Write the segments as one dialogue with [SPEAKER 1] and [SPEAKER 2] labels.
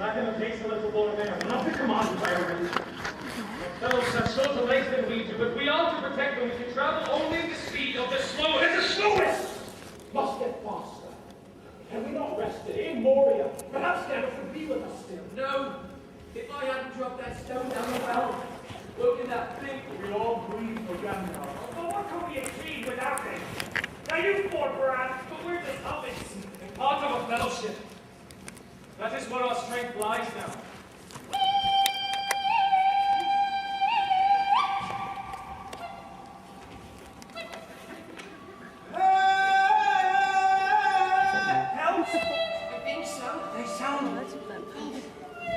[SPEAKER 1] Back in the case of little Borromeo, we're not to command by our religion. Our fellows are shorter legs than we do, but we are to protect them. We can travel only at the speed of the slowest. The slowest! Must get faster. Can we not rest it in Moria? Perhaps Gareth would be with us still.
[SPEAKER 2] No. If I hadn't dropped that stone down the well, look in that blink,
[SPEAKER 1] we all breathe for Gandalf. But what can we achieve without him? Now you fought for us, but we're the hobbits. And part of a fellowship. That is where our strength lies now.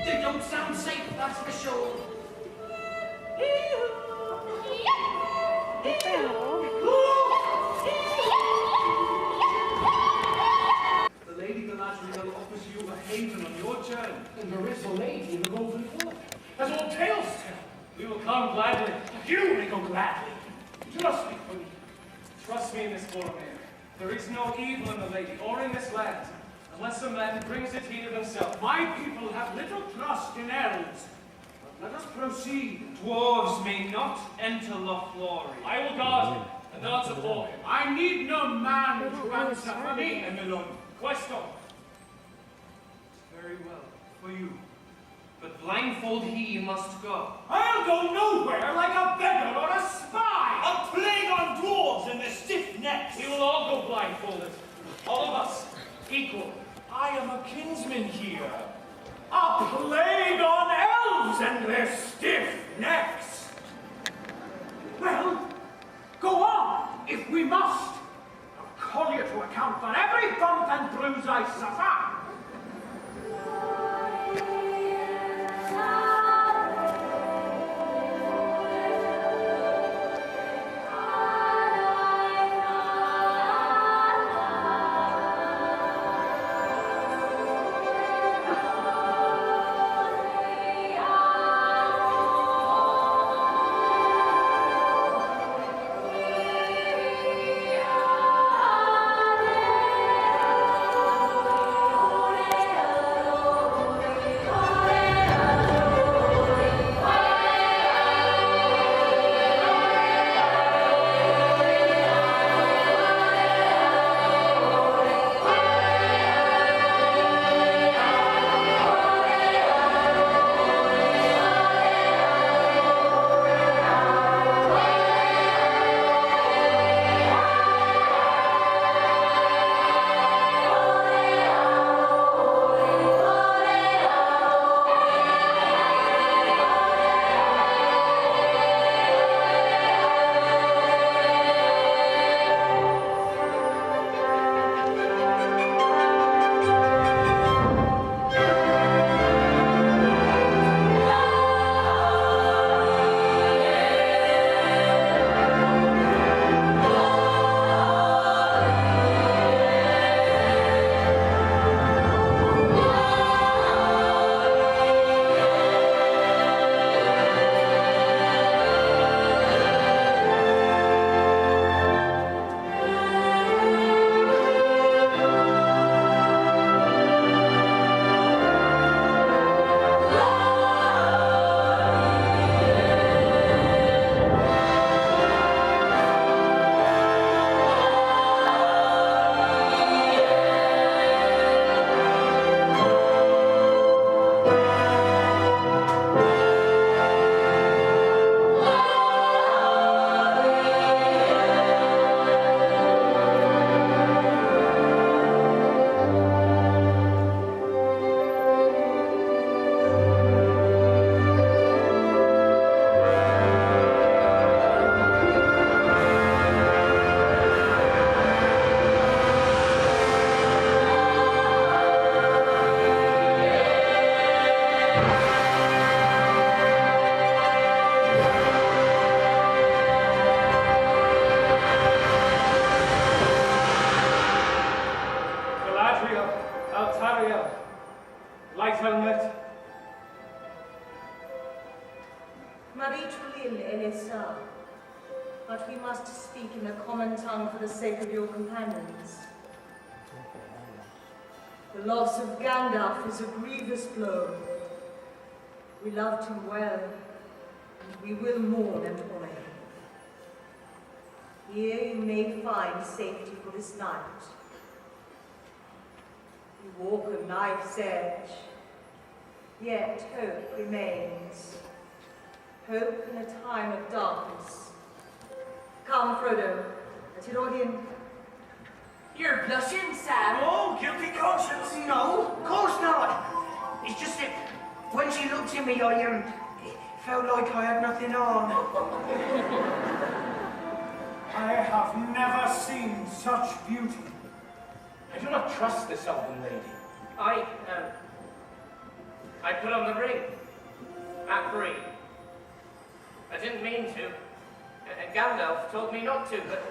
[SPEAKER 2] They don't sound safe, that's for sure. The Lady Galadriel offers you a haven on your journey.
[SPEAKER 1] And there is a lady in the Golden Wood. As old tales tell. We will come gladly. You may go gladly. Trust me, Queen. Trust me in this Boromir. There is no evil in the lady or in this land. Unless a man brings it here himself. My people have little trust in elves. But let us proceed.
[SPEAKER 3] Dwarves may not enter Lothlorien.
[SPEAKER 1] I will guard him and answer for him.
[SPEAKER 2] I need no man to answer for me, Emilon.
[SPEAKER 1] Questo.
[SPEAKER 3] Very well, for you. But blindfold he must go.
[SPEAKER 2] I'll go nowhere like a beggar or a spy!
[SPEAKER 4] A plague on dwarves and their stiff necks!
[SPEAKER 1] We will all go blindfolded. All of us. Equal.
[SPEAKER 4] I am a kinsman here. A plague on elves and their stiff necks!
[SPEAKER 2] Well, go on, if we must. I'll call you to account for every bump and bruise I suffer.
[SPEAKER 5] But we must speak in a common tongue for the sake of your companions. The loss of Gandalf is a grievous blow. We loved him well, and we will mourn and honor him. Here you may find safety for this night. You walk a knife's edge, yet hope remains. Hope in a time of darkness. Come, Frodo, let it all in.
[SPEAKER 6] You're blushing, Sam.
[SPEAKER 2] Oh, guilty conscience. No, of course not. It's just that when she looked at me, I felt like I had nothing on.
[SPEAKER 4] I have never seen such beauty.
[SPEAKER 3] I do not trust this elven lady. I put on the ring. At Bree. I didn't mean to. And Gandalf told me not to, but...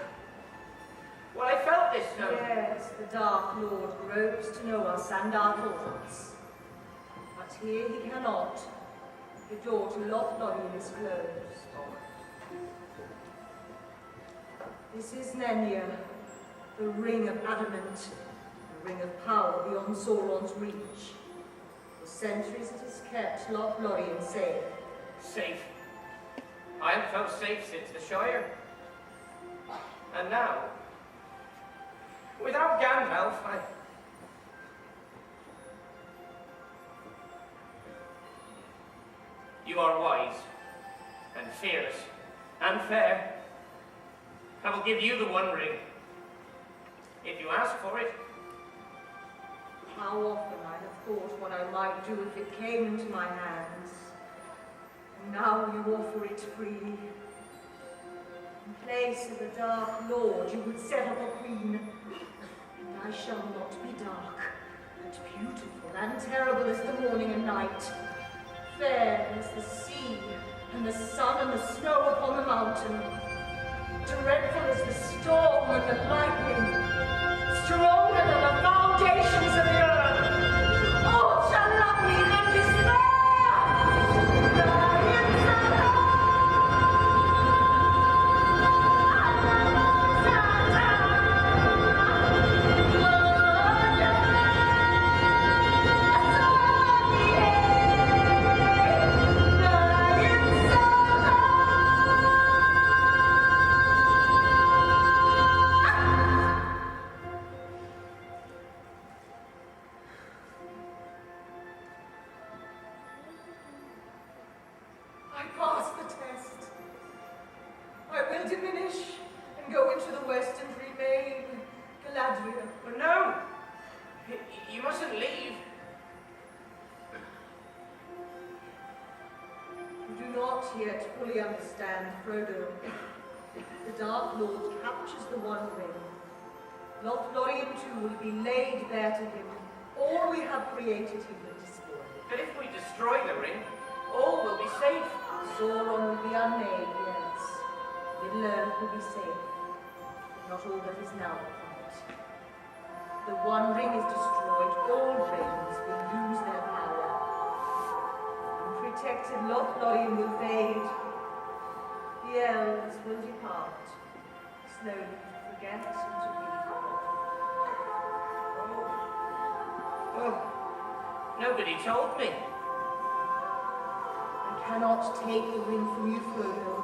[SPEAKER 3] Well, I felt this,
[SPEAKER 5] Yes, the Dark Lord gropes to know us and our thoughts. But here he cannot. The door to Lothlorien is closed. This is Nenya, the ring of adamant, the ring of power beyond Sauron's reach. For centuries it has kept Lothlorien safe.
[SPEAKER 3] Safe. I haven't felt safe since the Shire. And now, without Gandalf, You are wise, and fearless, and fair. I will give you the One Ring, if you ask for it.
[SPEAKER 5] How often I have thought what I might do if it came into my hands. And now you offer it freely. In place of a dark lord, you would set up a queen. And I shall not be dark, but beautiful and terrible as the morning and night. Fair as the sea, and the sun and the snow upon the mountain. Dreadful as the storm and the lightning. Stronger than the foundations of the earth. Oh, shall love me in despair! Frodo. The Dark Lord captures the One Ring. Lothlorien too will be laid bare to him. All we have created he will destroy.
[SPEAKER 3] But if we destroy the ring, all will be safe.
[SPEAKER 5] Sauron will be unmade, yes. Middle-earth will be safe, but not all that is now upon it. The One Ring is destroyed, all rings will lose their power. Unprotected Lothlorien will fade. The elves will depart, slowly to forget and to be forgotten.
[SPEAKER 3] Oh, nobody told me.
[SPEAKER 5] I cannot take the ring from you, Frodo,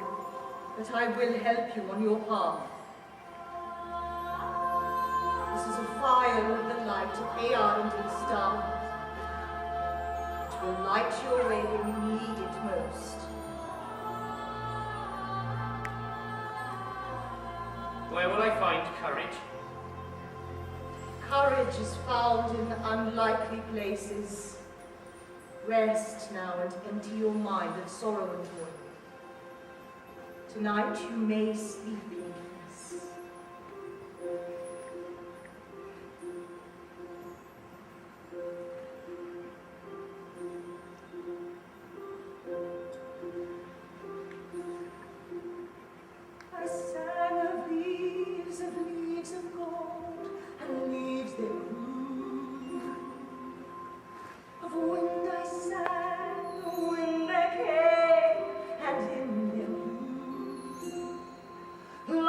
[SPEAKER 5] but I will help you on your path. This is a fire of the light of Earendil star. It will light your way when you need it most.
[SPEAKER 3] Where will I find courage?
[SPEAKER 5] Courage is found in unlikely places. Rest now and empty your mind of sorrow and toil. Tonight you may sleep in peace. I sang of leaves of gold, and leaves they grew. Of wind I sang, of wind there came, and in them blew.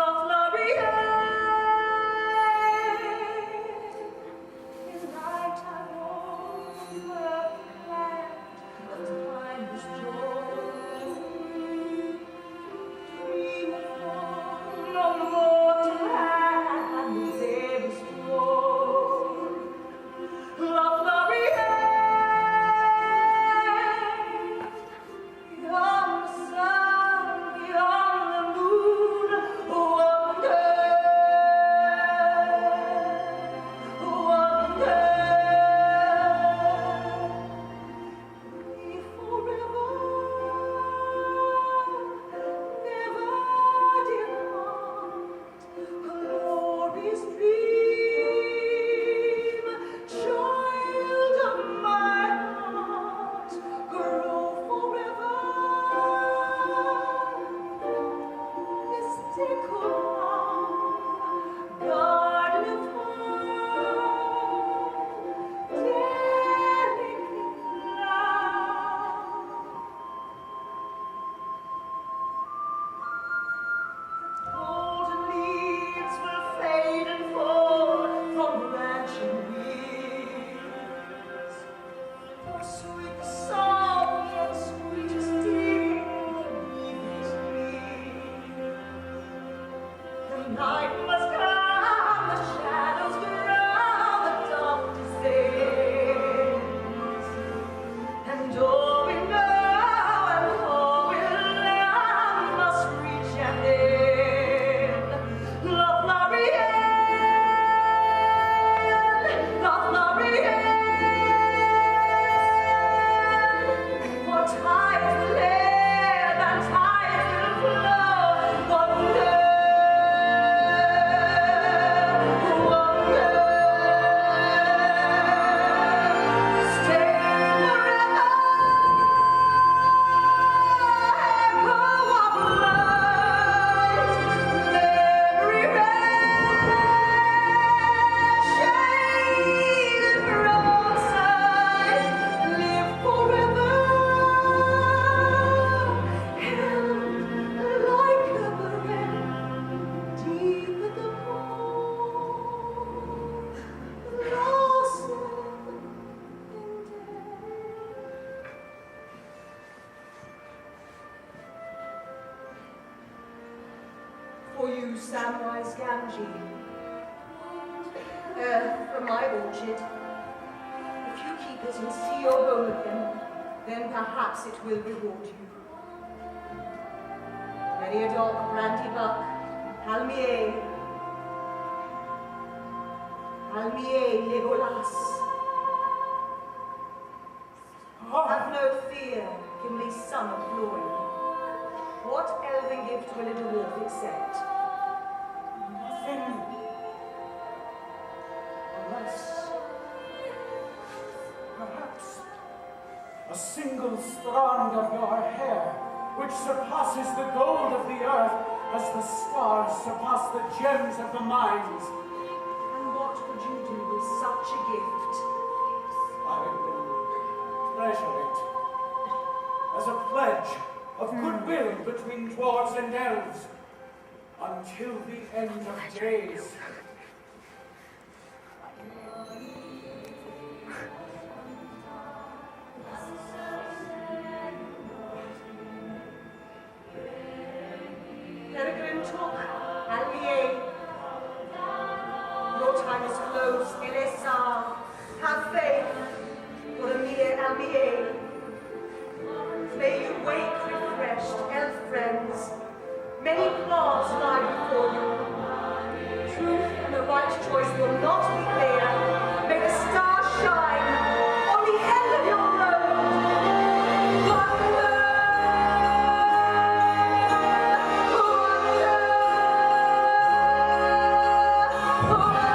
[SPEAKER 5] song and sweetest dear, the night must come, the shadows drown, the dark descends, and all we know and all we learn must reach an end. Love, Lorien, love, Lorien. For tides will ebb and tides will flow. Wonder, wonder, stay forever. Echo of light, memory shaded from outside, live forever, held like a breath, deep in the moon, lost in death. For you, Samwise Gamgee, earth from my orchard, if you keep it and see your home again, then perhaps it will reward you. Many a dog, Brandybuck, Palmier, Legolas. Have no fear, Gimli, son of glory. What elven gift will a dwarf accept?
[SPEAKER 2] Nothing less. Perhaps a single strand of your hair, which surpasses the gold of the earth as the stars surpass the gems of the mines.
[SPEAKER 5] And what would you do with such a gift?
[SPEAKER 2] I will treasure it as a pledge of goodwill between dwarves and elves until the end of days.
[SPEAKER 5] Peregrine took Almier. Your time is close, Elessar. Have faith for the mere Almier. May you wake refreshed, elf friends. Many paths lie before you. Truth and the right choice will not be clear. May the stars shine on the end of your road. Wonder, wonder, wonder.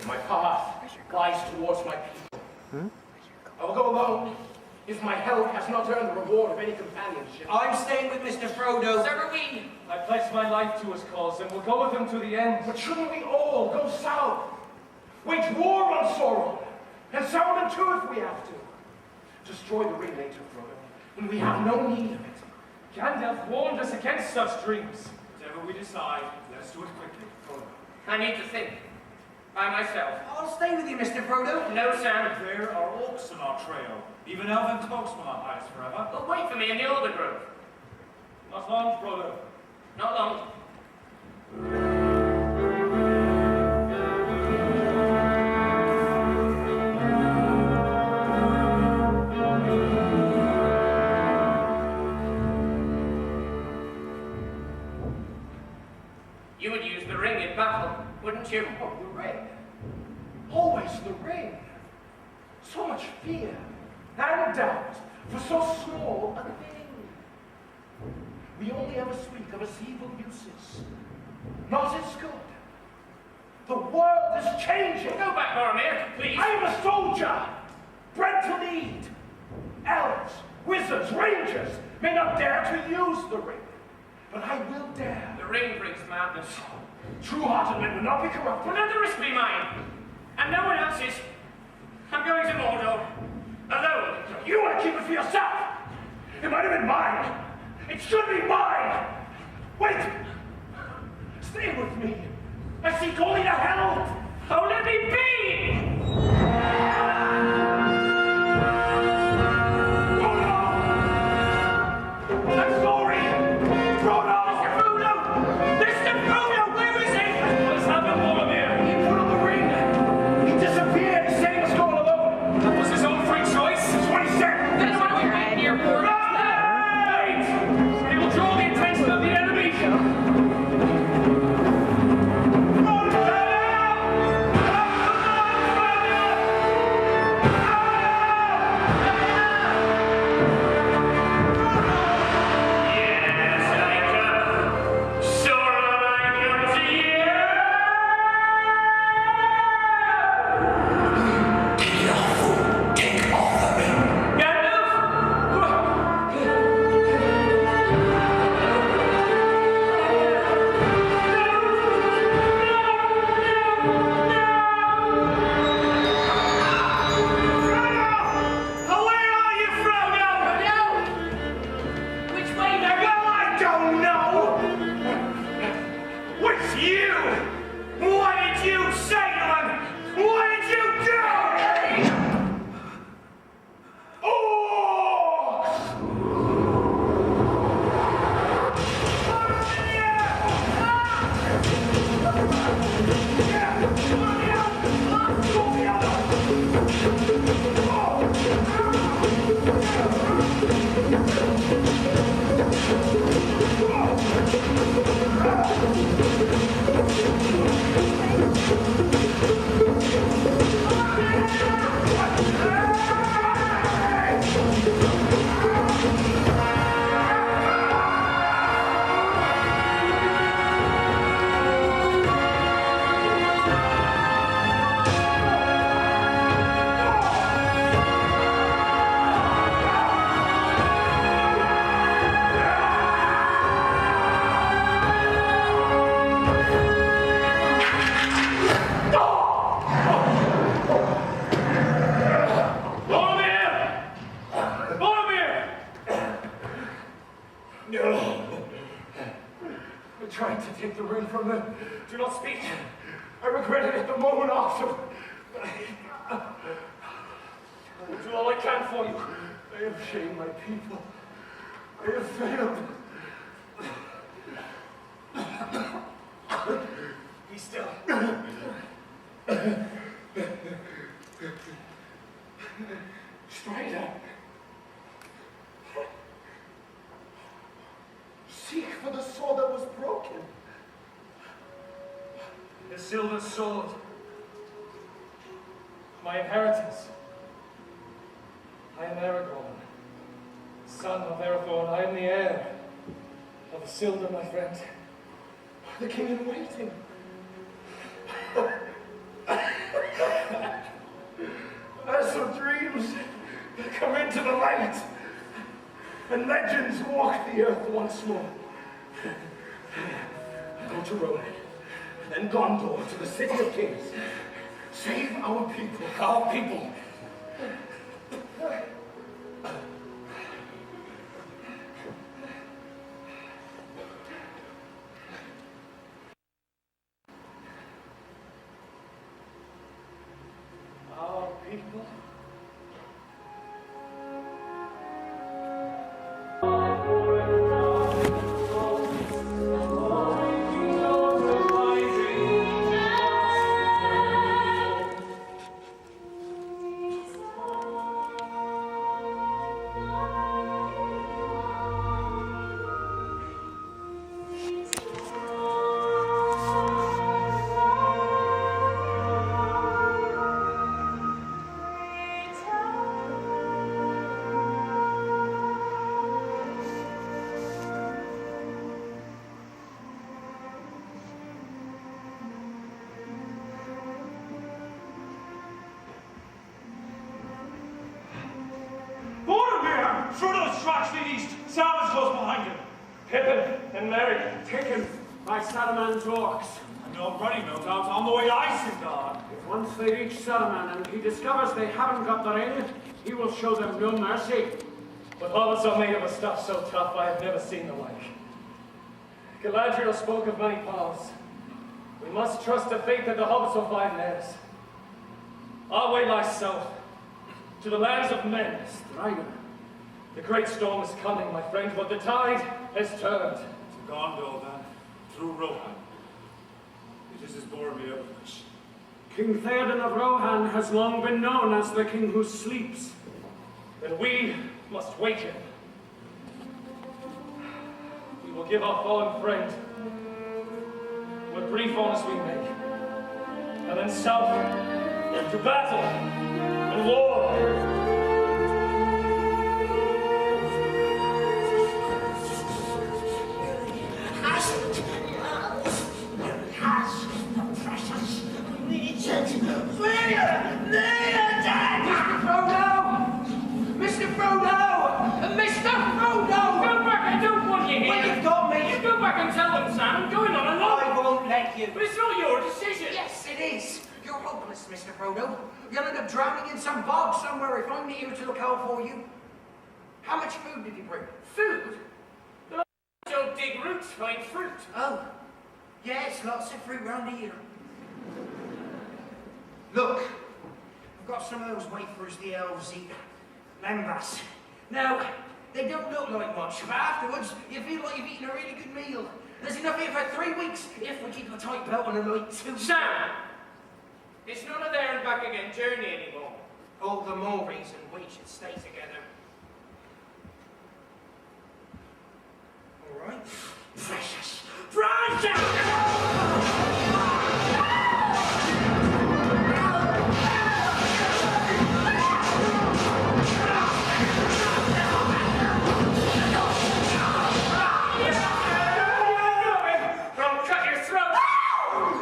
[SPEAKER 4] My path lies towards my people. I will go alone if my help has not earned the reward of any companionship.
[SPEAKER 7] I'm staying with Mr. Frodo.
[SPEAKER 6] So are we.
[SPEAKER 1] I pledge my life to his cause, and will go with him to the end.
[SPEAKER 4] But shouldn't we all go south? Wage war on Sauron, and Sauron too if we have to. Destroy the ring later, Frodo, when we have no need of it.
[SPEAKER 1] Gandalf warned us against such dreams.
[SPEAKER 2] Whatever we decide, let's do it quickly. Frodo.
[SPEAKER 3] I need to think. By myself.
[SPEAKER 7] I'll stay with you, Mr. Frodo.
[SPEAKER 3] No, Sam.
[SPEAKER 2] There are orcs on our trail. Even elven cloaks will not hide us forever.
[SPEAKER 3] But wait for me in the Alder Grove.
[SPEAKER 1] Not long, Frodo.
[SPEAKER 3] Not long. You would use the ring in battle, wouldn't you?
[SPEAKER 4] Oh, the ring. Always the ring. So much fear and doubt for so small a thing. We only ever speak of its evil uses, not its good. The world is changing.
[SPEAKER 3] Go back, Boromir, please.
[SPEAKER 4] I am a soldier, bred to lead. Elves, wizards, rangers may not dare to use the ring, but I will dare.
[SPEAKER 3] The ring brings madness.
[SPEAKER 4] True-hearted men will not be corrupted.
[SPEAKER 3] Well, let the risk be mine. And no one else's. I'm going to Mordor. Alone.
[SPEAKER 4] You want to keep it for yourself. It might have been mine. It should be mine. Wait. Stay with me. I seek only the help.
[SPEAKER 3] Oh, let me be!
[SPEAKER 4] I'm sorry. Frodo!
[SPEAKER 3] Mr. Frodo, where is he?
[SPEAKER 1] What has happened, Boromir?
[SPEAKER 4] He put on the ring. He disappeared. He said he was going alone.
[SPEAKER 1] That was his own free choice.
[SPEAKER 4] That's what he said.
[SPEAKER 6] Then why are we waiting here for?
[SPEAKER 1] Right! He will draw the attention of the enemy.
[SPEAKER 3] Yes, I come. Sauron, I come to you!
[SPEAKER 4] Where are you, Frodo?
[SPEAKER 6] Which way now?
[SPEAKER 4] Well, I don't know. What's you? What did you say to him? What did you do? Oh! I tried to take the ring from them. Do not speak. I regretted it the moment after. I will do all I can for you. I have shamed my people. I have failed. Be still. Strider. Seek for the sword that was broken.
[SPEAKER 1] The silver sword. My inheritance. I am Aragorn, son of Arathorn. I am the heir of Isildur, my friend.
[SPEAKER 4] The king in waiting. light, and legends walk the earth once more. Go to Rohan, then Gondor to the City of Kings. Save our people. Our people.
[SPEAKER 1] Our people.
[SPEAKER 2] Boromir! Frodo tracks the east. Sam is close behind him.
[SPEAKER 1] Pippin and Merry.
[SPEAKER 2] Taken by Saruman's orcs. And already, no doubt, on the way to Isengard. If once they reach Saruman and he discovers they haven't got the ring, he will show them no mercy.
[SPEAKER 1] But hobbits are made of a stuff so tough I have never seen the like. Galadriel spoke of many paths. We must trust to fate that the hobbits will find theirs. Our way lies south, to the lands of men.
[SPEAKER 2] Strider.
[SPEAKER 1] The great storm is coming, my friend, but the tide has turned.
[SPEAKER 2] To Gondor, then, through Rohan. It is as Boromir wishes. King Theoden of Rohan has long been known as the king who sleeps.
[SPEAKER 1] Then we must wake him. We will give our fallen friend what brief honors we make, and then south to battle and war.
[SPEAKER 7] Mr. Frodo! Mr. Frodo!
[SPEAKER 3] Go back, I don't want you here.
[SPEAKER 7] Well, you've got me.
[SPEAKER 3] You go back and tell them, Sam. I'm going on alone.
[SPEAKER 7] I won't let you.
[SPEAKER 3] But it's not your decision.
[SPEAKER 7] Yes, it is. You're hopeless, Mr. Frodo. You'll end up drowning in some bog somewhere if I'm here to look out for you. How much food did you bring?
[SPEAKER 3] Food? The don't dig roots, find fruit.
[SPEAKER 7] Oh, yes, lots of fruit round here. Look, I've got some of those wafers the elves eat. Lembas. Now, they don't look like much, but afterwards, you feel like you've eaten a really good meal. There's enough here for 3 weeks if we keep a tight belt on a light too.
[SPEAKER 3] Sam! It's not a there and back again journey anymore.
[SPEAKER 7] All the more reason we should stay together. All right? Precious! Precious!
[SPEAKER 3] I'll cut your throat.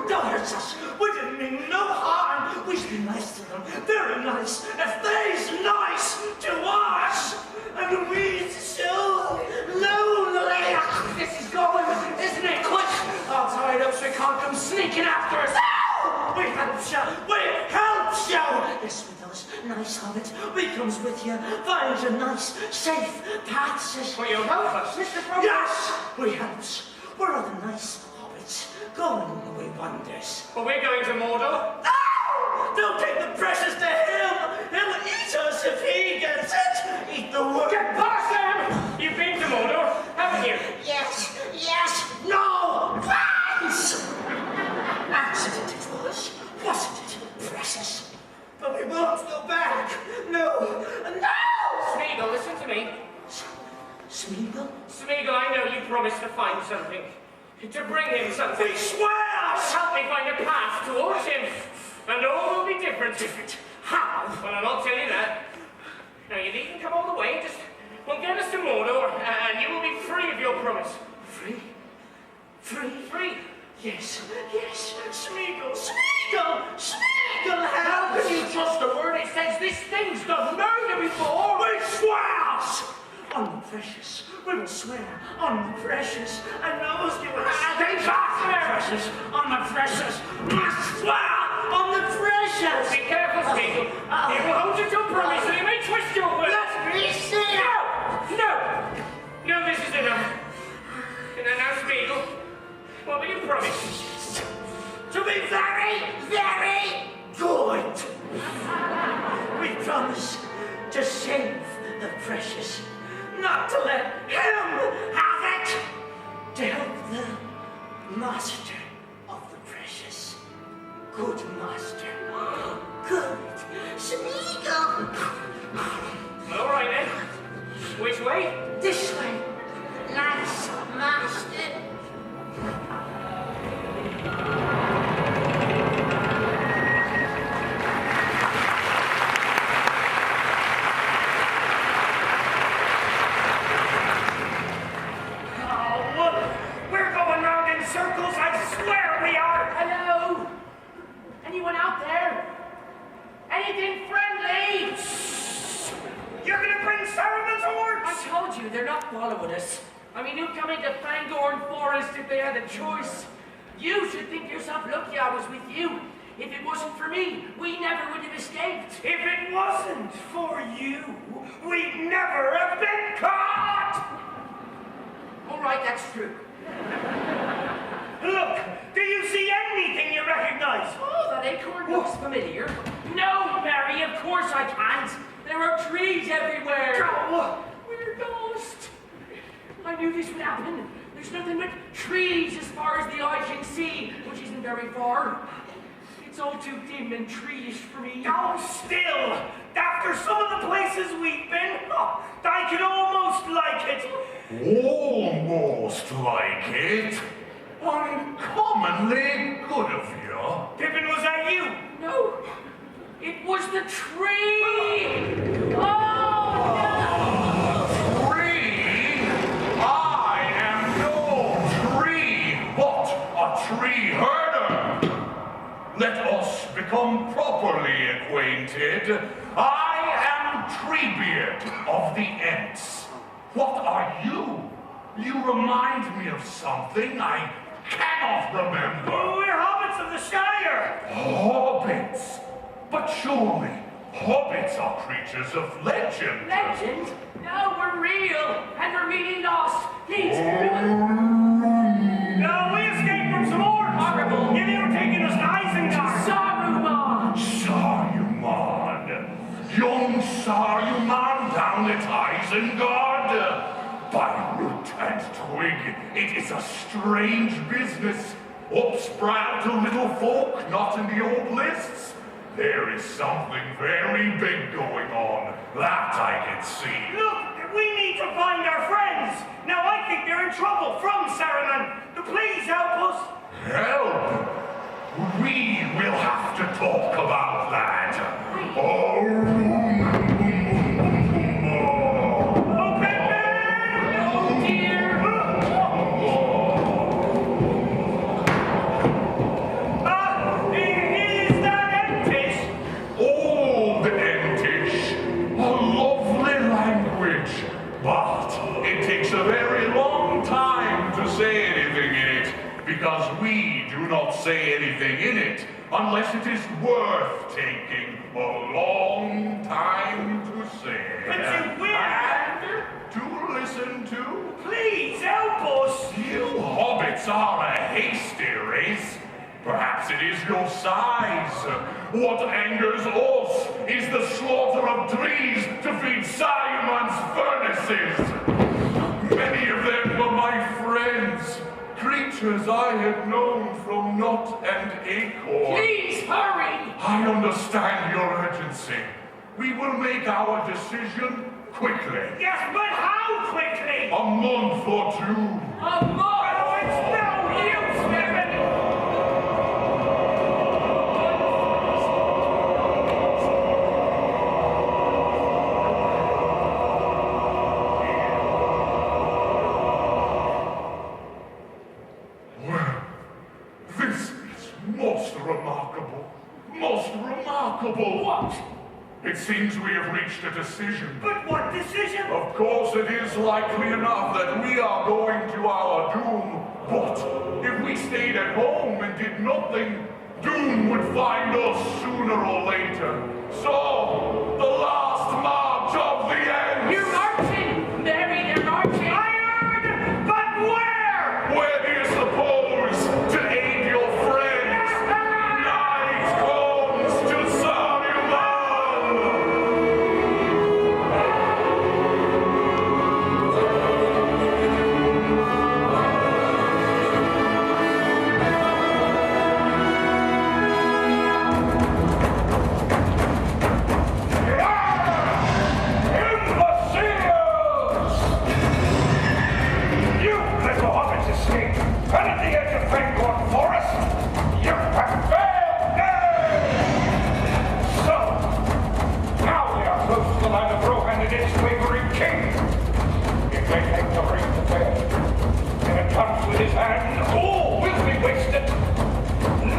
[SPEAKER 7] Don't hurt us. We didn't mean no harm. We should be nice to them. Very nice. If they's nice to us, and we so lonely. This is going, isn't it? Quick! I'll tie it up so he can't come sneaking after us. No! We help you. We help you. Yes, with us, nice hobbit. We comes with you. Find you nice, safe paths.
[SPEAKER 3] Well, you'll help us.
[SPEAKER 7] Mr. Frodo. Yes, we helps. We're other nice hobbits. Going away wonders.
[SPEAKER 3] But we're going to Mordor.
[SPEAKER 7] No! Don't take the precious to him! He'll eat us if he gets it! Eat the worm!
[SPEAKER 3] Get past them! You've been to Mordor, haven't you?
[SPEAKER 7] Yes! Yes! No! Thanks! Accident it was, wasn't it, precious? But we won't go back! No! No!
[SPEAKER 3] Smeagol, listen to me.
[SPEAKER 7] Smeagol?
[SPEAKER 3] Smeagol, I know you promised to find something. To bring him something.
[SPEAKER 7] We swear!
[SPEAKER 3] Help me find a path towards him. And all will be different.
[SPEAKER 7] How?
[SPEAKER 3] Well, I'll not tell you that. Now, you needn't come all the way. Just, well, get us to Mordor, and you will be free of your promise.
[SPEAKER 7] Free? Free?
[SPEAKER 3] Free.
[SPEAKER 7] Yes, yes, Smeagol, Smeagol, Smeagol, how
[SPEAKER 3] How can you trust a word it says this thing's done murder before?
[SPEAKER 7] We swear! precious. We will swear on the precious. And those you have
[SPEAKER 3] Stay back there!
[SPEAKER 7] precious, on the precious. Must swear on the precious.
[SPEAKER 3] Be careful, Spiegel. It will hold you to a promise, so you may twist your words.
[SPEAKER 7] Let me see.
[SPEAKER 3] No, this is enough. Now, Spiegel, what will you promise?
[SPEAKER 7] To be very, very good. We promise to save the precious, not to let him have it, to help the master of the precious. Good master. Good. Smeagol.
[SPEAKER 3] All right, then. Which way?
[SPEAKER 7] This way. Nice master.
[SPEAKER 2] We're going round in circles, I swear we are!
[SPEAKER 6] Hello? Anyone out there? Anything friendly?
[SPEAKER 2] You're gonna bring Saruman's hordes?
[SPEAKER 6] I told you, they're not following us. I mean, you'd come into Fangorn Forest if they had a choice. You should think yourself lucky I was with you. If it wasn't for me, we never would have escaped.
[SPEAKER 2] If it wasn't for you, we'd never have been caught!
[SPEAKER 6] All right, that's true.
[SPEAKER 2] Look, do you see anything you recognize?
[SPEAKER 6] Oh, that acorn looks familiar. No, Mary, of course I can't. There are trees everywhere.
[SPEAKER 2] Go!
[SPEAKER 6] We're lost. I knew this would happen. There's nothing but trees as far as the eye can see, which isn't very far. It's all too dim and treeish for me.
[SPEAKER 2] Oh, still! After some of the places we've been, I could almost like it.
[SPEAKER 8] Almost like it. Uncommonly good of you.
[SPEAKER 2] Pippin, was that you?
[SPEAKER 6] No, it was the tree. Oh,
[SPEAKER 8] Tree? I am no tree, but a tree herder. Let us become properly acquainted. I am Treebeard of the Ents. What are you? You remind me of something I cannot remember.
[SPEAKER 2] We're hobbits of the Shire.
[SPEAKER 8] Hobbits? But surely, hobbits are creatures of legend.
[SPEAKER 6] legend? No, we're real, and we're really lost. Please,
[SPEAKER 2] No, we escaped from some orcs.
[SPEAKER 6] Horrible.
[SPEAKER 2] Yeah, they were taking us to Isengard.
[SPEAKER 6] Saruman.
[SPEAKER 8] Saruman. Young Saruman down at Isengard. By root and twig, it is a strange business. Upsprout to little folk not in the old lists. There is something very big going on. That I can see.
[SPEAKER 2] Look, we need to find our friends. Now, I think they're in trouble from Saruman. Please help us.
[SPEAKER 8] Help? We will have to talk about that. Oh,
[SPEAKER 2] Is that Entish?
[SPEAKER 8] Old Entish. A lovely language. But it takes a very long time to say anything in it, because we do not say anything in it unless it is worth taking a long time to say.
[SPEAKER 2] But you will.
[SPEAKER 8] And to listen to.
[SPEAKER 2] Please help us.
[SPEAKER 8] You hobbits are a hasty race. Perhaps it is your size. What angers us is the slaughter of trees to feed Saruman's furnaces. Many of them were my friends, creatures I had known from knot and acorn.
[SPEAKER 6] Please hurry.
[SPEAKER 8] I understand your urgency. We will make our decision quickly.
[SPEAKER 2] Yes, but how quickly?
[SPEAKER 8] A month or two.
[SPEAKER 6] A month.
[SPEAKER 2] Oh, it's no use, Pippin.
[SPEAKER 8] Well, this is most remarkable. Most remarkable.
[SPEAKER 6] What?
[SPEAKER 8] It seems we have reached a decision.
[SPEAKER 7] But what decision?
[SPEAKER 8] Of course, it is likely enough that we are going to our doom. But if we stayed at home and did nothing, doom would find us sooner or later. So, the last march of the end.
[SPEAKER 6] You're marching! Mary, they're marching!
[SPEAKER 7] Iron! But where?
[SPEAKER 8] Where do you suppose? To aid your friends. Night comes to Saruman.
[SPEAKER 2] Imbeciles! You little hobbits escaped, and at the edge of Fangorn Forest, you have failed me! So, now we are close to the land of Rohan and its wavering king. If they take the ring to bear, and it comes with his hand, all will be wasted.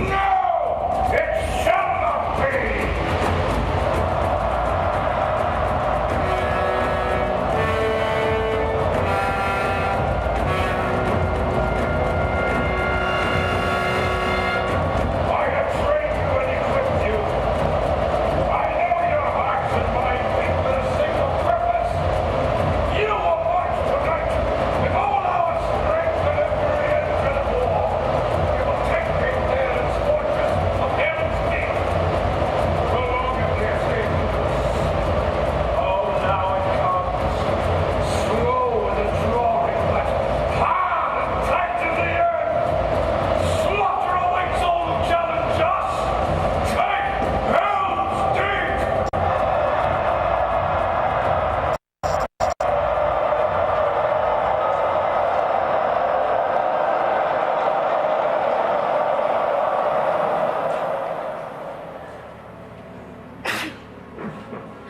[SPEAKER 2] No! It shall not be! I have trained you and equipped you. I know your hearts and minds beat with a single purpose. You will march tonight with all our strength and every engine of war. We will take King Daemon's fortress of Heaven's Gate. So long as we escape from this. Oh, now it comes. Slow and the drawing, but hard and tight to the end. Slaughter awaits all who challenge us! Take Helm's Deep!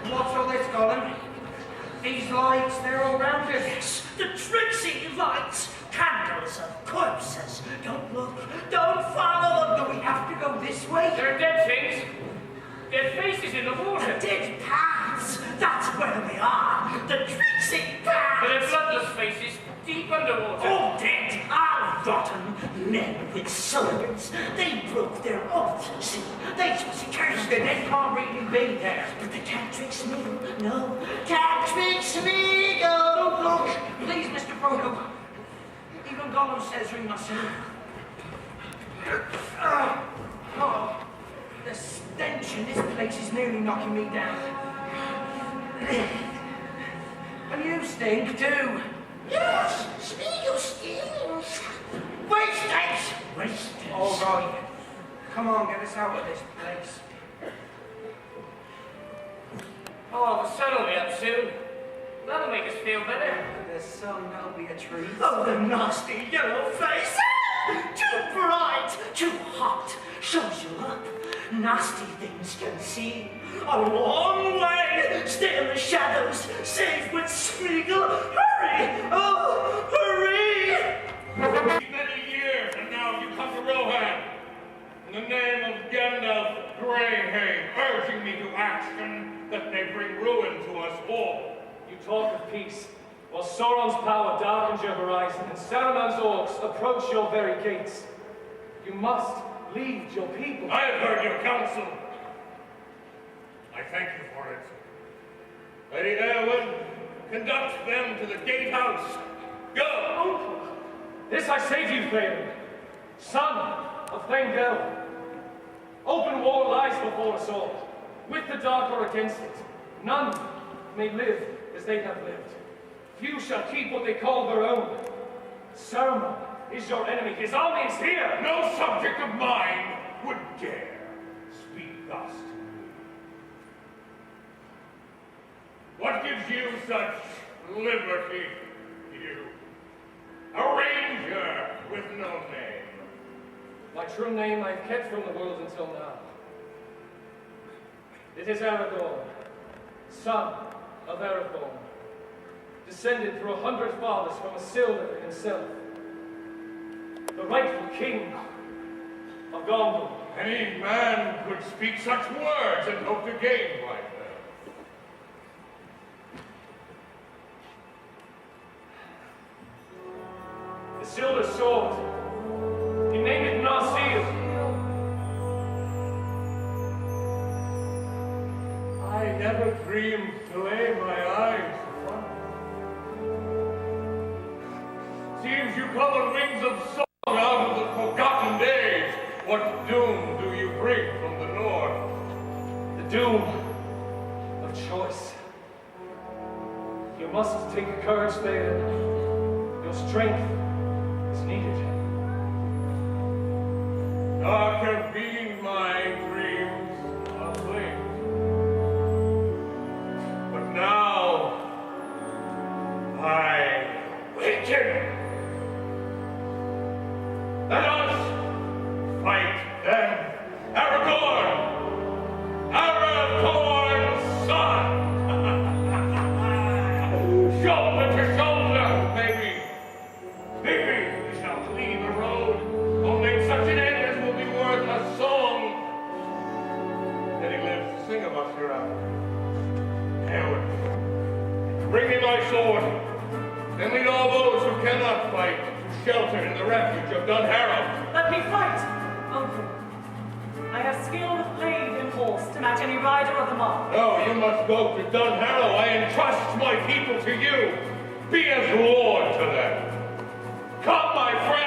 [SPEAKER 6] What's all this, Gollum? These lights, they're all round us.
[SPEAKER 7] Yes, the tricksy lights, candles of corpses. Don't look, don't follow them.
[SPEAKER 6] Do we have to go this way?
[SPEAKER 3] There are dead things. Dead faces in the
[SPEAKER 7] The
[SPEAKER 3] water.
[SPEAKER 7] dead paths, that's where we are. The tricksy
[SPEAKER 3] There are
[SPEAKER 7] paths.
[SPEAKER 3] bloodless faces deep underwater.
[SPEAKER 7] All dead, all rotten. Men with swords. They broke their oath, see. They just cursed
[SPEAKER 6] The
[SPEAKER 7] it.
[SPEAKER 6] dead can't really be there.
[SPEAKER 7] But they can't trick Smeagol. No, can't trick Smeagol.
[SPEAKER 6] Don't look! Please, Mr. Frodo. Even Gollum says we mustn't. Oh, the stench in this place is nearly knocking me down. And you stink too.
[SPEAKER 7] Yes, Smeagol stings. Wastage. Wastage.
[SPEAKER 6] All right. Come on, get us out of this place.
[SPEAKER 3] Oh, the sun will be up soon. That'll make us feel better.
[SPEAKER 6] The sun, that'll be a treat.
[SPEAKER 7] Oh, the nasty yellow face! Too bright, too hot, shows you up. Nasty things can see. A long way, stay in the shadows, safe with Smeagol. Hurry! Oh, hurry!
[SPEAKER 8] Many years, and now you come to Rohan. In the name of Gandalf Greyhaven, urging me to action that may bring ruin to us all.
[SPEAKER 1] You talk of peace, while Sauron's power darkens your horizon and Saruman's orcs approach your very gates. You must lead your people.
[SPEAKER 8] I have heard your counsel. I thank you for it. Lady Eowyn, conduct them to the gatehouse. Go!
[SPEAKER 1] Uncle, this I say to you, Theoden, son of Thengel. Open war lies before us all. With the dark or against it, none may live as they have lived. Few shall keep what they call their own. Saruman is your enemy. His army is here.
[SPEAKER 8] No subject of mine would dare speak thus to me. What gives you such liberty, you? A ranger with no name.
[SPEAKER 1] My true name I've kept from the world until now. It is Aragorn, son of Arathorn, descended through 100 fathers from Isildur himself, the rightful king of Gondor.
[SPEAKER 8] Any man could speak such words and hope to gain by them.
[SPEAKER 1] stood a sword. He named it Narsil. I never dreamed to lay my eyes upon it. Seems you come on wings of song out of the forgotten days. What doom do you bring from the north? The doom of choice. You must take courage there. Your strength is needed. Dark have been my dreams of late. But now I waken. Let us fight them. Aragorn! Aragorn's son! Shoulder to shoulder, maybe. Maybe we shall cleave the road. Only such an end as will be worth a song. Then he lives to sing of us hereafter. Hereward, bring me my sword. Then lead all those who cannot fight to shelter in the refuge of Dunharrow.
[SPEAKER 9] Let me fight, uncle. I have skill with blade and horse to match any rider of them all.
[SPEAKER 1] No, you must go to Dunharrow. I entrust my people to you. Be as lord to them. Come, my friends.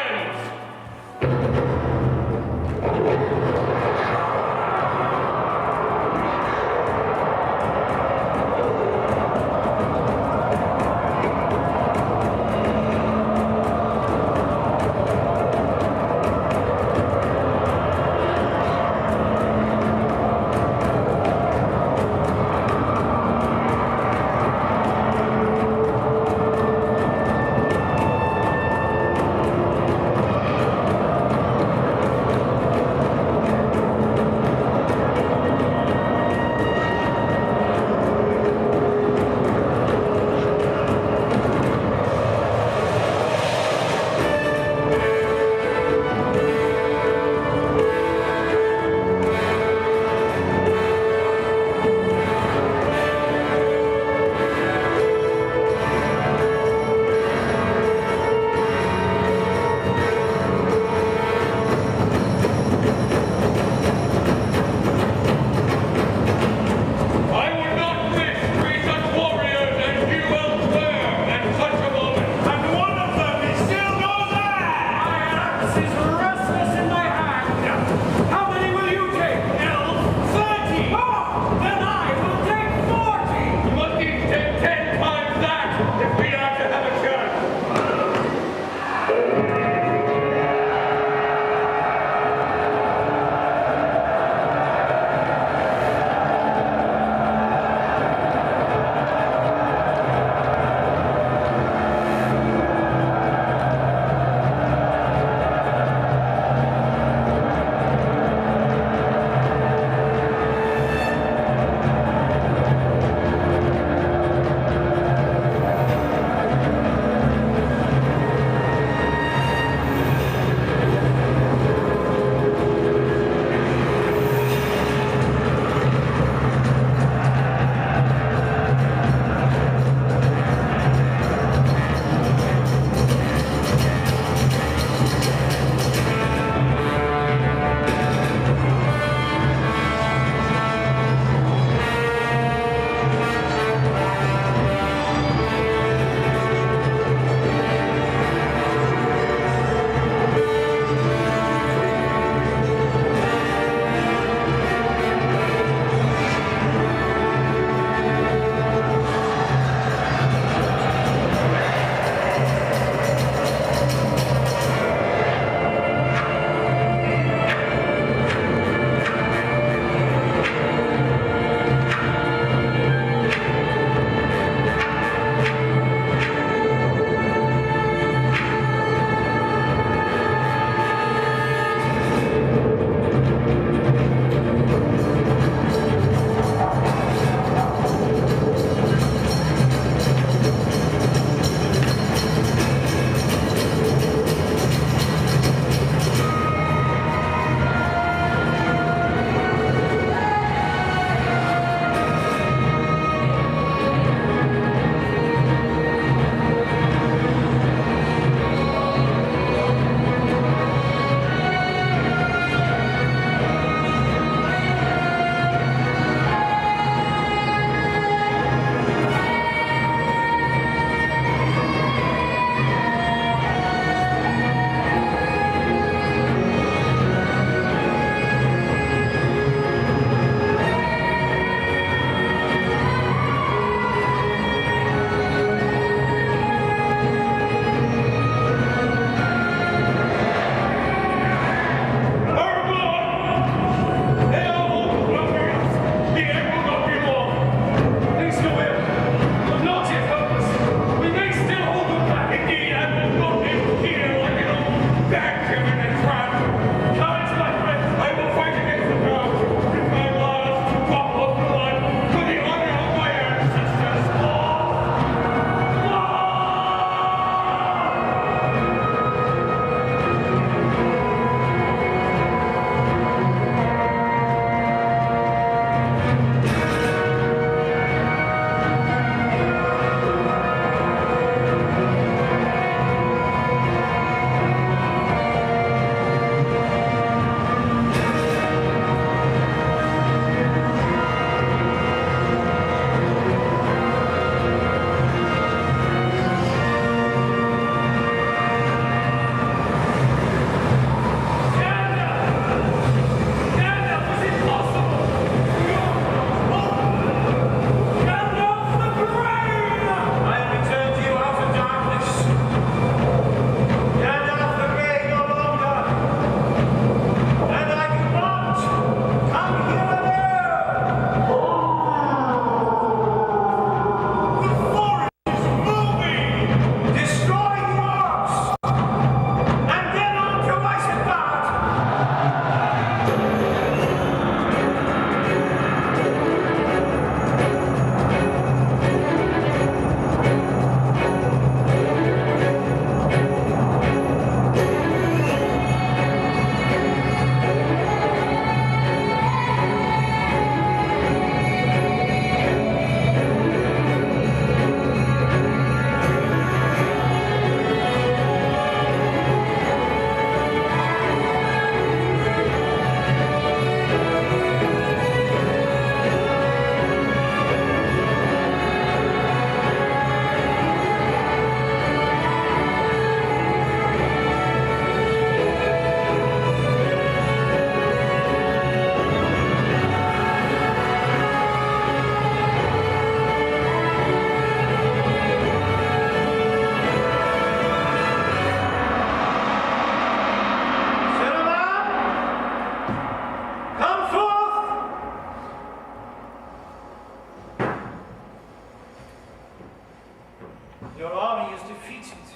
[SPEAKER 2] Your army is defeated.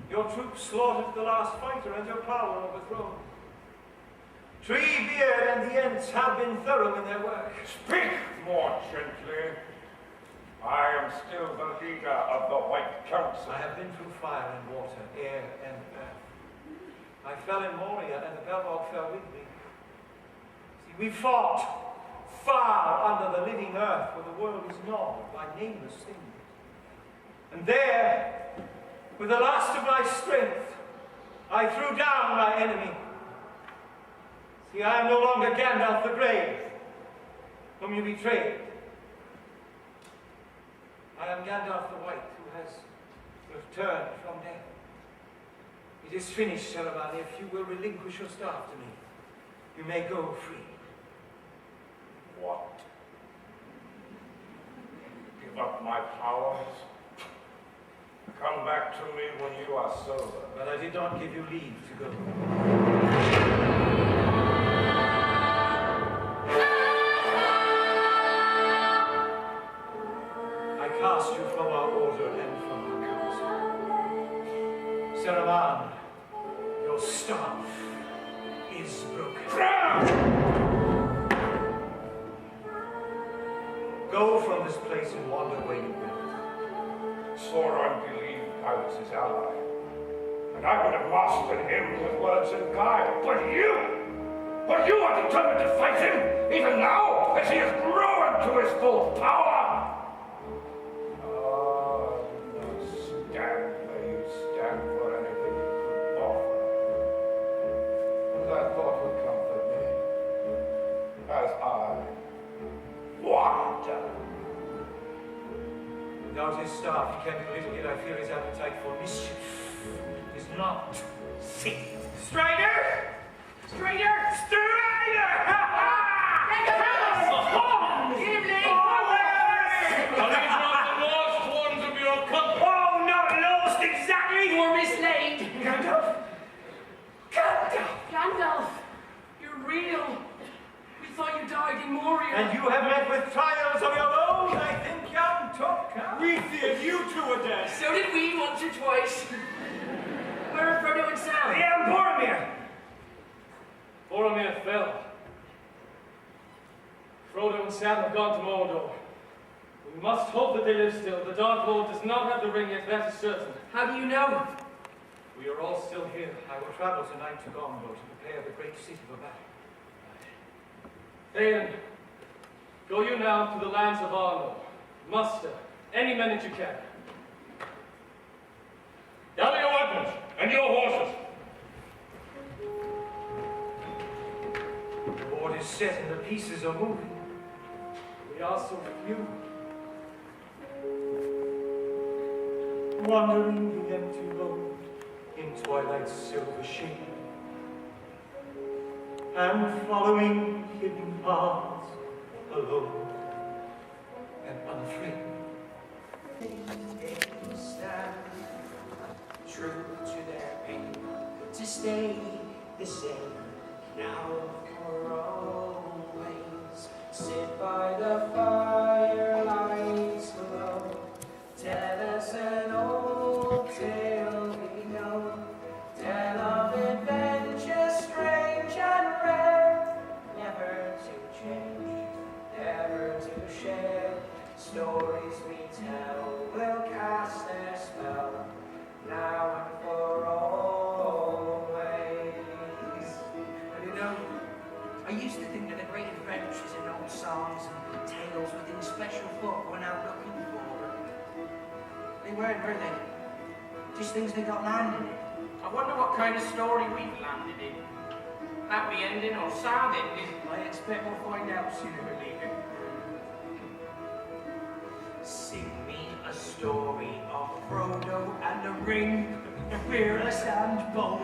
[SPEAKER 2] Your troops slaughtered the last fighter and your power overthrown. Treebeard and the Ents have been thorough in their work.
[SPEAKER 8] Speak more gently. I am still the leader of the White Council.
[SPEAKER 2] I have been through fire and water, air and earth. I fell in Moria and the Belmog fell with me. See, we fought far under the living earth where the world is gnawed by nameless things. And there, with the last of my strength, I threw down my enemy. See, I am no longer Gandalf the Grey, whom you betrayed. I am Gandalf the White, who has returned from death. It is finished, Celeban. If you will relinquish your staff to me, you may go free.
[SPEAKER 8] What? Give up my powers? Come back to me when you are sober.
[SPEAKER 2] But I did not give you leave to go. I cast you from our order and from our council. Saruman, your staff is broken. Go from this place and wander where you will.
[SPEAKER 8] Sauron believed I was his ally, and I would have mastered him with words and guile. But you are determined to fight him, even now, as he has grown to his full power. Stand where you stand for anything you could offer. That thought would comfort me, as I wander.
[SPEAKER 2] Without his staff, he can do little, yet I fear his appetite for mischief is not safe.
[SPEAKER 3] Strider! Strider! Strider!
[SPEAKER 6] Gimli!
[SPEAKER 1] Are these not the lost ones of your company?
[SPEAKER 3] Oh, not lost exactly!
[SPEAKER 6] You're mislaid!
[SPEAKER 3] Gandalf! Gandalf!
[SPEAKER 6] Gandalf! You're real! We thought you died in Moria!
[SPEAKER 2] And you have met with trials of your own, I think, young Took.
[SPEAKER 4] We feared you two were dead.
[SPEAKER 6] So did we once or twice. Where are Frodo and Sam?
[SPEAKER 3] Yeah, Boromir!
[SPEAKER 1] Boromir fell. Frodo and Sam have gone to Mordor. We must hope that they live still. The Dark Lord does not have the ring yet, that is certain.
[SPEAKER 6] How do you know?
[SPEAKER 1] We are all still here.
[SPEAKER 2] I will travel tonight to Gondor to prepare the great city for battle.
[SPEAKER 1] Théoden, go you now to the lands of Arnor. Muster any men that you can.
[SPEAKER 8] Gather your weapons and your horses.
[SPEAKER 2] The board is set and the pieces are moving.
[SPEAKER 1] We are so few.
[SPEAKER 2] Wandering the empty road in twilight's silver shade, and following hidden paths alone and unafraid.
[SPEAKER 10] They stand true to their aim to stay the same now for always. Sit by the firelights below, tell us an old tale we know, tell of adventures strange and rare, never to change, never to share. Stories we tell will cast their spell, now and for always.
[SPEAKER 6] And you know, I used to think that the great adventures in old songs and tales within special book were out looking for. They weren't, were they? Just things they got landed in.
[SPEAKER 3] I wonder what kind of story we've landed in. Happy ending or sad ending?
[SPEAKER 6] I expect we'll find out sooner or later.
[SPEAKER 10] Sing me a story of Frodo and the ring, fearless and bold,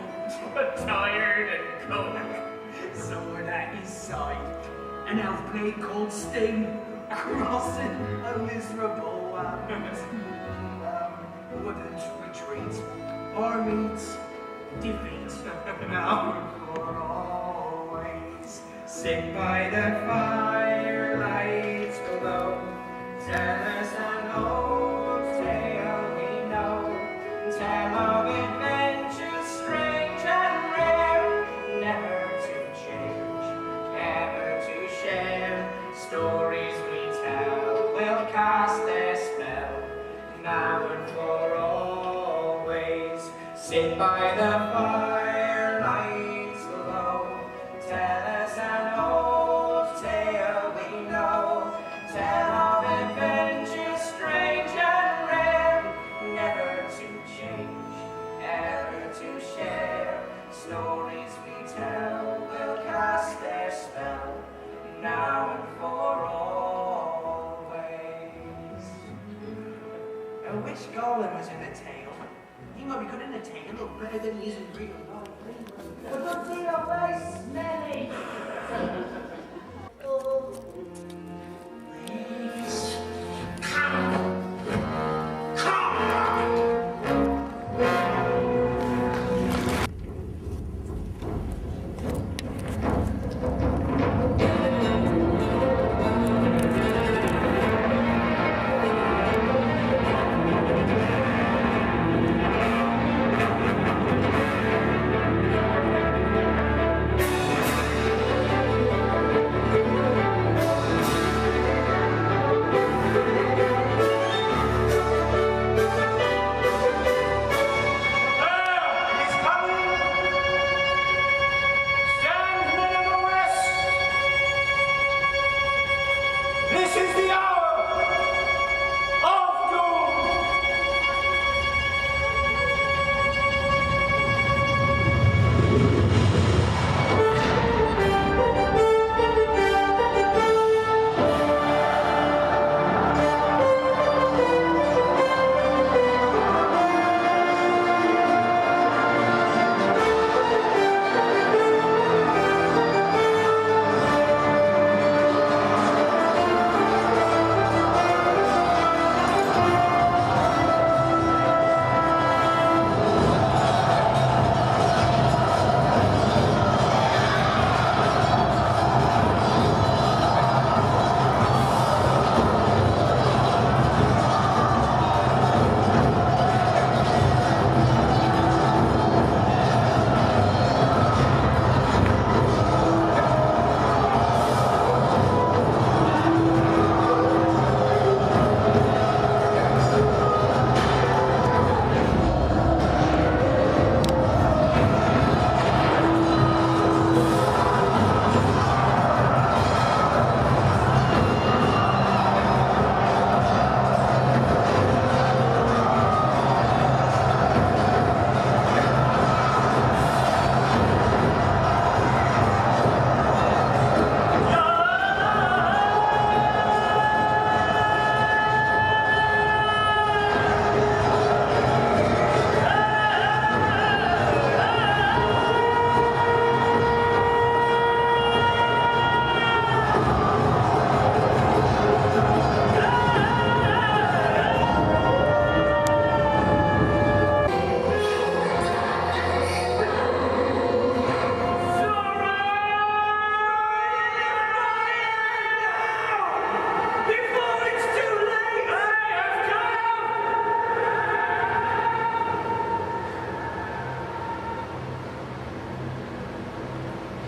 [SPEAKER 3] Tired and cold.
[SPEAKER 10] someone at his side, an elf blade called Sting, crossing a miserable wouldn't retreat or meet defeat. Now for always, sit by the firelights below, tell us an old tale now and for always. Sit by the firelight's glow. Tell us an old tale we know. Tell of adventures strange and rare, never to change, ever to share. Stories we tell will cast their spell, now and for always.
[SPEAKER 6] Which Gollum was in the tale? He might be good in the tale, look better than he is in real life.
[SPEAKER 5] But don't be very smelly. Oh.
[SPEAKER 7] Please,
[SPEAKER 2] This is the hour of doom.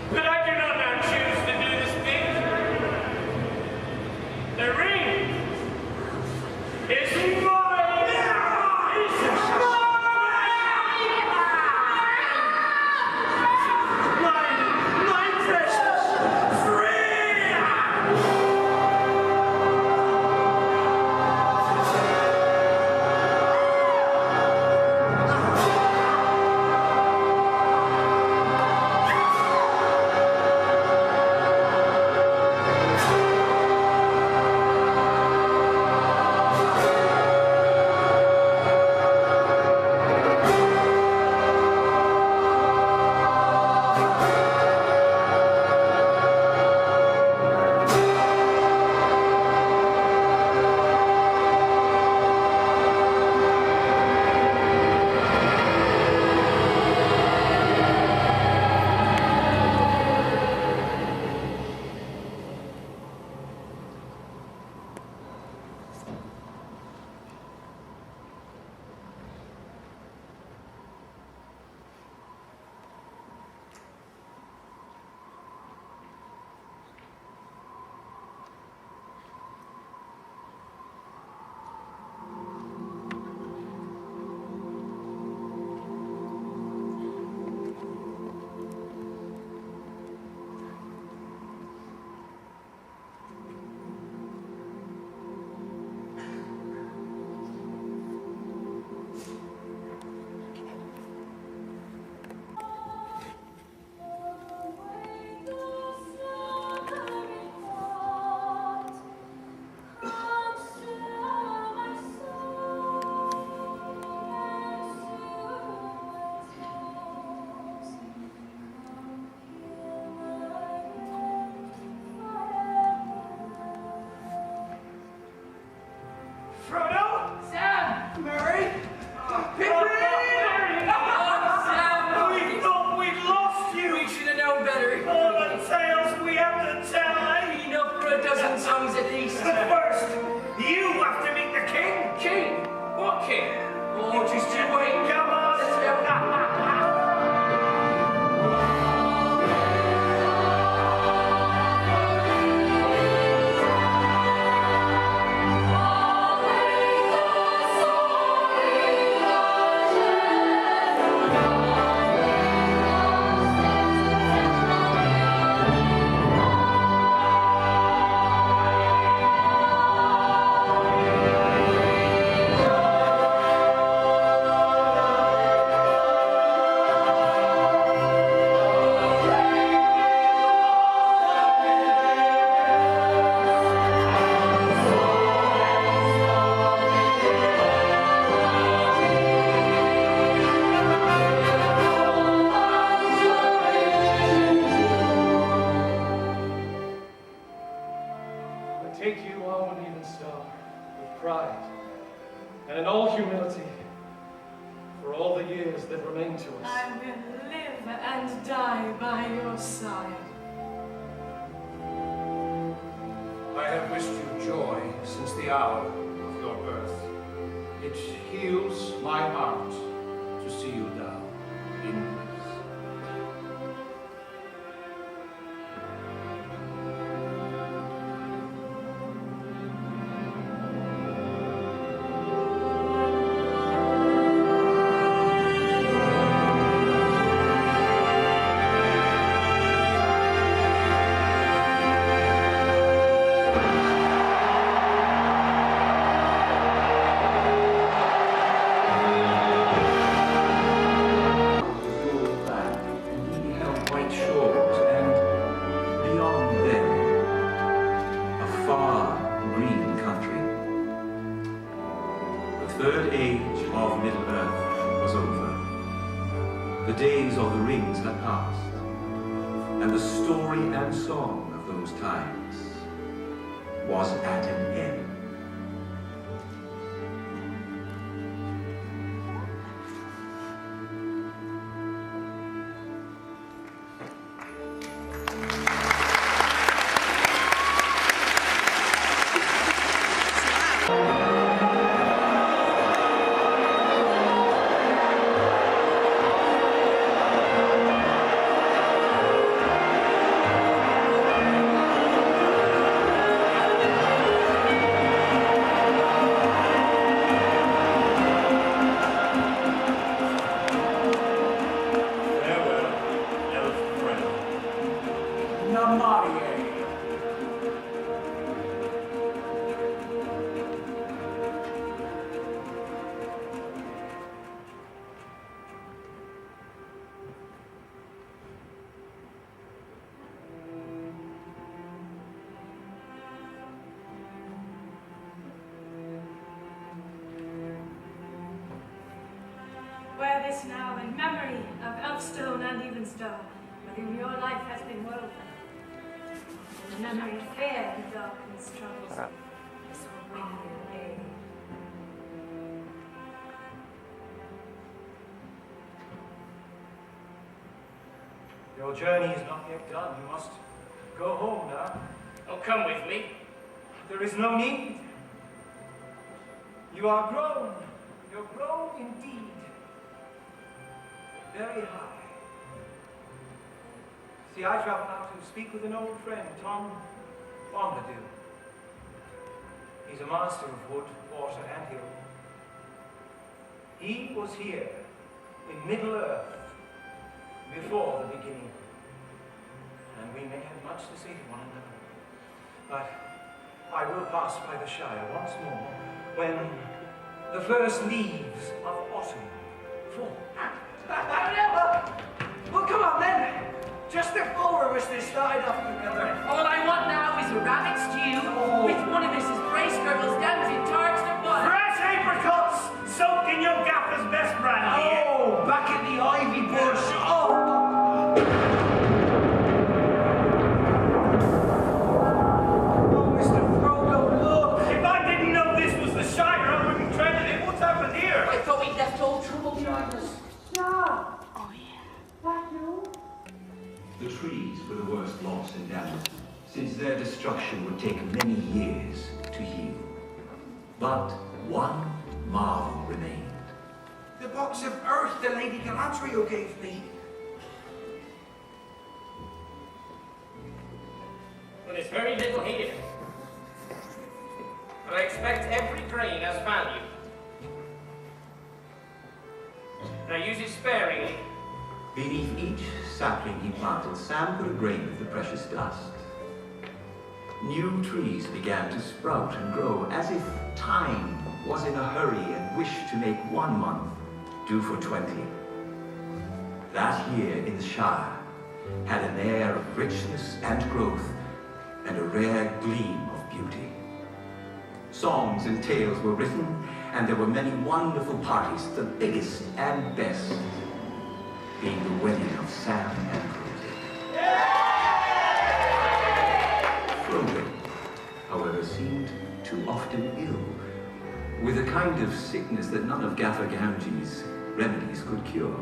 [SPEAKER 1] But I do not now choose to do this thing. The ring is mine.
[SPEAKER 7] my precious friend!
[SPEAKER 3] dozen songs at least.
[SPEAKER 7] But first, you have to meet the king.
[SPEAKER 3] King? What king?
[SPEAKER 7] Oh, just you wait, come on.
[SPEAKER 1] Take you, Arwen Evenstar, with pride and in all humility for all the years that remain to us.
[SPEAKER 9] I will live and die by your side.
[SPEAKER 2] I have wished you joy since the hour of your birth. It heals my heart to see you now in peace.
[SPEAKER 11] third age of Middle-earth was over. The days of the rings had passed, and the story and song of those times was at an end.
[SPEAKER 9] Wear this now in memory of Elfstone and Evenstar, with whom your life has been woven. In memory of fear and darkness troubles this will bring you aid.
[SPEAKER 2] Your journey is not yet done. You must go home now.
[SPEAKER 3] Oh, come with me.
[SPEAKER 2] There is no need. You are grown. You're grown indeed. Very high. See, I travel out to speak with an old friend, Tom Bombadil. He's a master of wood, water, and hill. He was here in Middle-earth before the beginning, and we may have much to say to one another. But I will pass by the Shire once more when the first leaves of autumn fall.
[SPEAKER 6] Well, come on then. Just the four of us that started off together.
[SPEAKER 3] All I want now is a rabbit stew with one of Mrs. Brace Girdle's dancing tarts to butter.
[SPEAKER 7] Fresh apricots soaked in your gaffer's best brandy.
[SPEAKER 6] Oh, back at the ivy bush. Oh! Mr. Frodo, look!
[SPEAKER 7] If I didn't know this was the Shire, I wouldn't tread it. What's happened here?
[SPEAKER 3] I thought we'd left all trouble behind us.
[SPEAKER 11] The trees were the worst loss in Denmark. since their destruction would take many years to heal. But one marvel remained.
[SPEAKER 6] The box of earth that Lady Galadriel gave me.
[SPEAKER 3] Well, there's very little here. But I expect every grain has value. And I use it sparingly.
[SPEAKER 11] Beneath each sapling he planted, Sam put a grain of the precious dust. New trees began to sprout and grow, as if time was in a hurry and wished to make 1 month do for 20. That year in the Shire had an air of richness and growth, and a rare gleam of beauty. Songs and tales were written, and there were many wonderful parties, the biggest and best being the wedding of Sam and Frodo. Frodo, however, seemed too often ill, with a kind of sickness that none of Gaffer Gamgee's remedies could cure.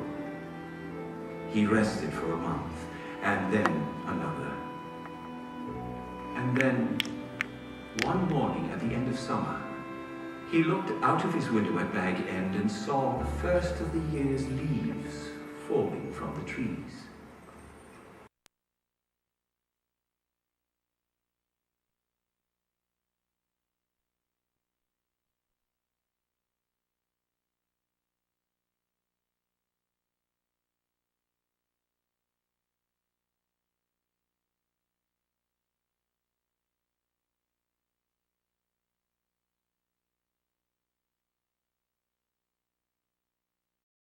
[SPEAKER 11] He rested for a month, and then another. And then, one morning at the end of summer, he looked out of his window at Bag End and saw the first of the year's leaves falling from the trees.